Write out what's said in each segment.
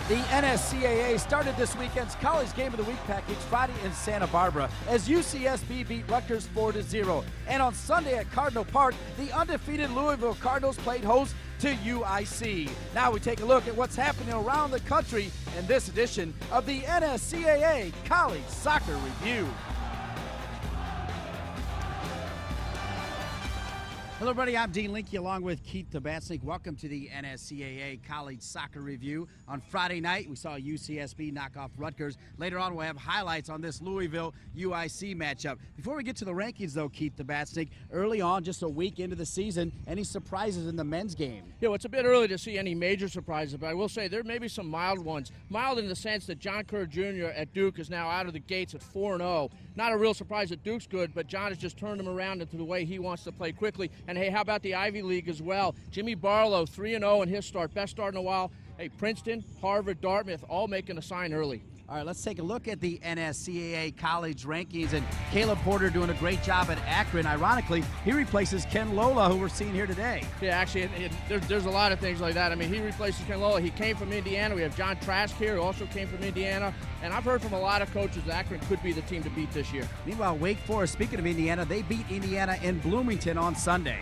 The NSCAA started this weekend's College Game of the Week package Friday in Santa Barbara as UCSB beat Rutgers 4-0. And on Sunday at Cardinal Park, the undefeated Louisville Cardinals played host to UIC. Now we take a look at what's happening around the country in this edition of the NSCAA College Soccer Review. Hello, everybody. I'm Dean Linke along with Keith Tabatsnik. Welcome to the NSCAA College Soccer Review. On Friday night, we saw UCSB knock off Rutgers. Later on, we'll have highlights on this Louisville-UIC matchup. Before we get to the rankings, though, Keith Tabatsnik, early on, just a week into the season, any surprises in the men's game? Yeah, well, it's a bit early to see any major surprises, but I will say there may be some mild ones. Mild in the sense that John Kerr Jr. at Duke is now out of the gates at 4-0. Not a real surprise that Duke's good, but John has just turned him around into the way he wants to play quickly. And, hey, how about the Ivy League as well? Jimmy Barlow, 3-0 in his start, best start in a while. Hey, Princeton, Harvard, Dartmouth, all making a sign early. All right, let's take a look at the NSCAA college rankings, and Caleb Porter doing a great job at Akron. Ironically, he replaces Ken Lola, who we're seeing here today. Yeah, actually, there's a lot of things like that. I mean, he replaces Ken Lola. He came from Indiana. We have John Trask here, who also came from Indiana. And I've heard from a lot of coaches that Akron could be the team to beat this year. Meanwhile, Wake Forest, speaking of Indiana, they beat Indiana in Bloomington on Sunday.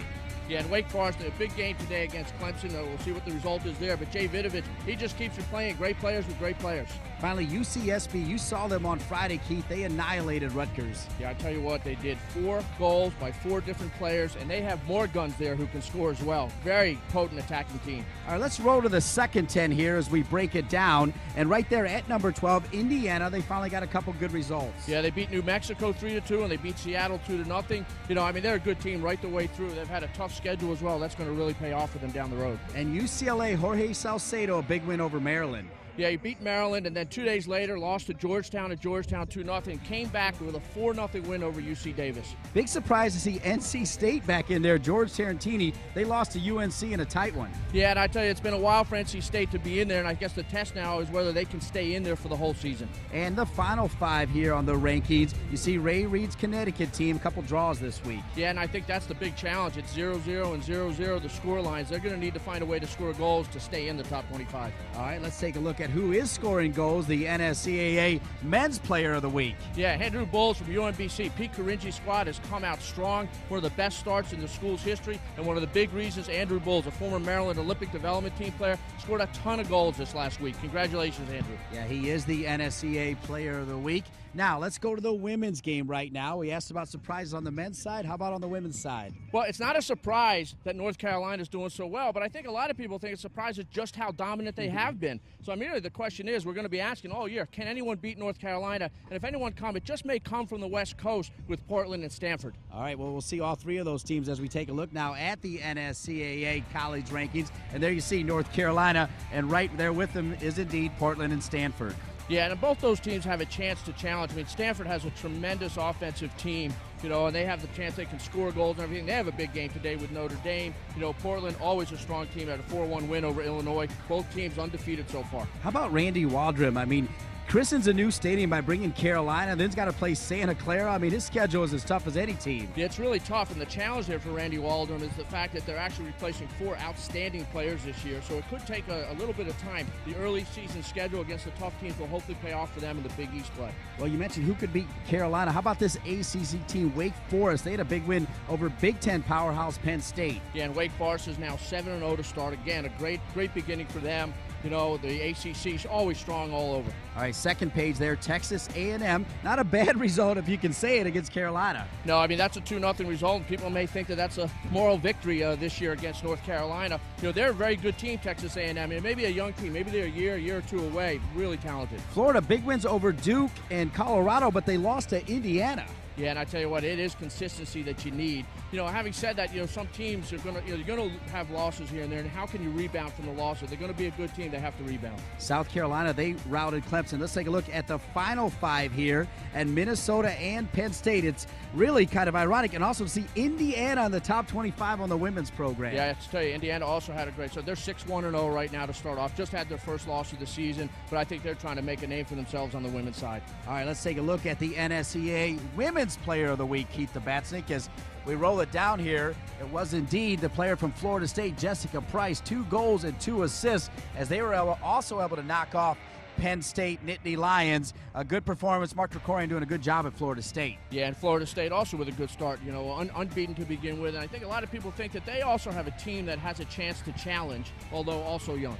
Yeah, and Wake Forest, a big game today against Clemson. We'll see what the result is there. But Jay Vidovich, he just keeps playing great players with great players. Finally, UCSB, you saw them on Friday, Keith. They annihilated Rutgers. Yeah, I tell you what, they did 4 goals by 4 different players, and they have more guns there who can score as well. Very potent attacking team. All right, let's roll to the second 10 here as we break it down. And right there at number 12, Indiana, they finally got a couple good results. Yeah, they beat New Mexico 3-2, and they beat Seattle 2-0. You know, I mean, they're a good team right the way through. They've had a tough schedule as well. That's going to really pay off for them down the road. And UCLA, Jorge Salcedo, a big win over Maryland. Yeah, he beat Maryland, and then 2 days later lost to Georgetown at Georgetown 2-0, came back with a 4-0 win over UC Davis. Big surprise to see NC State back in there. George Tarantini, they lost to UNC in a tight one. Yeah, and I tell you, it's been a while for NC State to be in there, and I guess the test now is whether they can stay in there for the whole season. And the final 5 here on the rankings, you see Ray Reid's Connecticut team, a couple draws this week. Yeah, and I think that's the big challenge. It's 0-0 and 0-0, the score lines. They're going to need to find a way to score goals to stay in the top 25. All right, let's take a look at who is scoring goals, the NSCAA Men's Player of the Week. Yeah, Andrew Bowles from UMBC. Pete Caringi's squad has come out strong. One of the best starts in the school's history, and one of the big reasons Andrew Bowles, a former Maryland Olympic development team player, scored a ton of goals this last week. Congratulations, Andrew. Yeah, he is the NSCAA Player of the Week. Now, let's go to the women's game right now. We asked about surprises on the men's side. How about on the women's side? Well, it's not a surprise that North Carolina is doing so well, but I think a lot of people think it's a surprise at just how dominant they have been. So, I mean, really, the question is, we're going to be asking all year, can anyone beat North Carolina? And if anyone come, it just may come from the West Coast with Portland and Stanford. All right, well, we'll see all 3 of those teams as we take a look now at the NSCAA college rankings. And there you see North Carolina, and right there with them is indeed Portland and Stanford. Yeah, and both those teams have a chance to challenge. I mean, Stanford has a tremendous offensive team, you know, and they have the chance they can score goals and everything. They have a big game today with Notre Dame. You know, Portland, always a strong team, had a 4-1 win over Illinois. Both teams undefeated so far. How about Randy Waldrum? I mean, christens a new stadium by bringing Carolina, then he's got to play Santa Clara. I mean, his schedule is as tough as any team. Yeah, it's really tough, and the challenge there for Randy Waldrum is the fact that they're actually replacing 4 outstanding players this year, so it could take a little bit of time. The early season schedule against the tough teams will hopefully pay off for them in the Big East play. Well, you mentioned who could beat Carolina. How about this ACC team, Wake Forest? They had a big win over Big Ten powerhouse Penn State. Yeah, and Wake Forest is now 7-0 to start. Again, a great beginning for them. You know, the ACC is always strong all over. All right, second page there, Texas A&M. Not a bad result if you can say it against Carolina. No, I mean, that's a 2-0 result, and people may think that that's a moral victory this year against North Carolina. You know, they're a very good team, Texas A&M. I mean, maybe a young team. Maybe they're a year or 2 away. Really talented. Florida, big wins over Duke and Colorado, but they lost to Indiana. Yeah, and I tell you what, it is consistency that you need. You know, having said that, you know, some teams are going to, you're going to have losses here and there, and how can you rebound from the losses? They're going to be a good team. They have to rebound. South Carolina, they routed Clemson. Let's take a look at the final 5 here, and Minnesota and Penn State. It's really kind of ironic, and also to see Indiana in the top 25 on the women's program. Yeah, I have to tell you, Indiana also had a great start. They're 6-1-0 right now to start off. Just had their first loss of the season, but I think they're trying to make a name for themselves on the women's side. All right, let's take a look at the NSCAA Women's Player of the Week, Keith Tabatsnik, as We roll it down here. It was indeed the player from Florida State, Jessica Price, 2 goals and 2 assists, as they were also able to knock off Penn State Nittany Lions. A good performance. Mark Krikorian doing a good job at Florida State. Yeah, and Florida State also with a good start, you know, unbeaten to begin with. And I think a lot of people think that they also have a team that has a chance to challenge, although also young.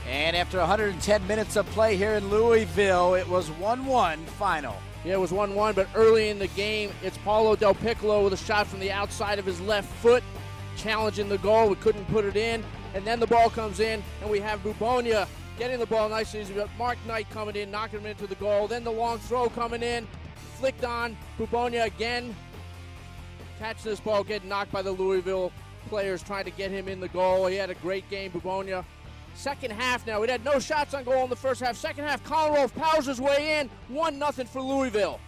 And after 110 minutes of play here in Louisville, it was 1-1 final. Yeah, it was 1-1, but early in the game, it's Paulo Del Piccolo with a shot from the outside of his left foot, challenging the goal. We couldn't put it in. And then the ball comes in, and we have Bubonia getting the ball nicely. Mark Knight coming in, knocking him into the goal. Then the long throw coming in, flicked on. Bubonia again. Catch this ball, getting knocked by the Louisville players trying to get him in the goal. He had a great game, Bubonia. Second half now, we had no shots on goal in the first half. Second half, Colin Rolfe powers his way in. 1-0 for Louisville.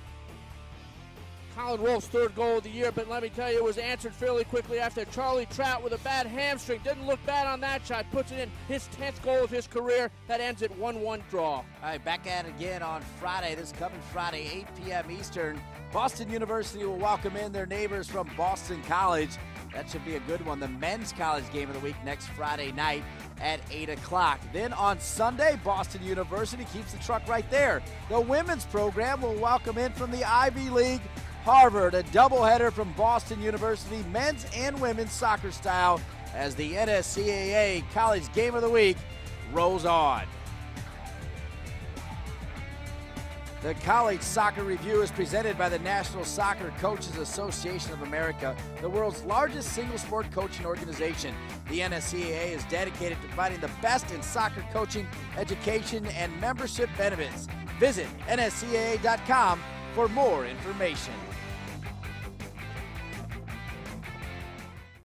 Colin Rolfe's 3rd goal of the year, but let me tell you, it was answered fairly quickly after Charlie Trout with a bad hamstring. Didn't look bad on that shot. Puts it in, his 10th goal of his career. That ends at 1-1 draw. All right, back at it again on Friday. This coming Friday, 8 p.m. Eastern. Boston University will welcome in their neighbors from Boston College. That should be a good one. The men's college game of the week next Friday night at 8 o'clock. Then on Sunday, Boston University keeps the truck right there. The women's program will welcome in from the Ivy League, Harvard, a doubleheader from Boston University, men's and women's soccer style, as the NSCAA College Game of the Week rolls on. The College Soccer Review is presented by the National Soccer Coaches Association of America, the world's largest single-sport coaching organization. The NSCAA is dedicated to providing the best in soccer coaching, education, and membership benefits. Visit nscaa.com for more information.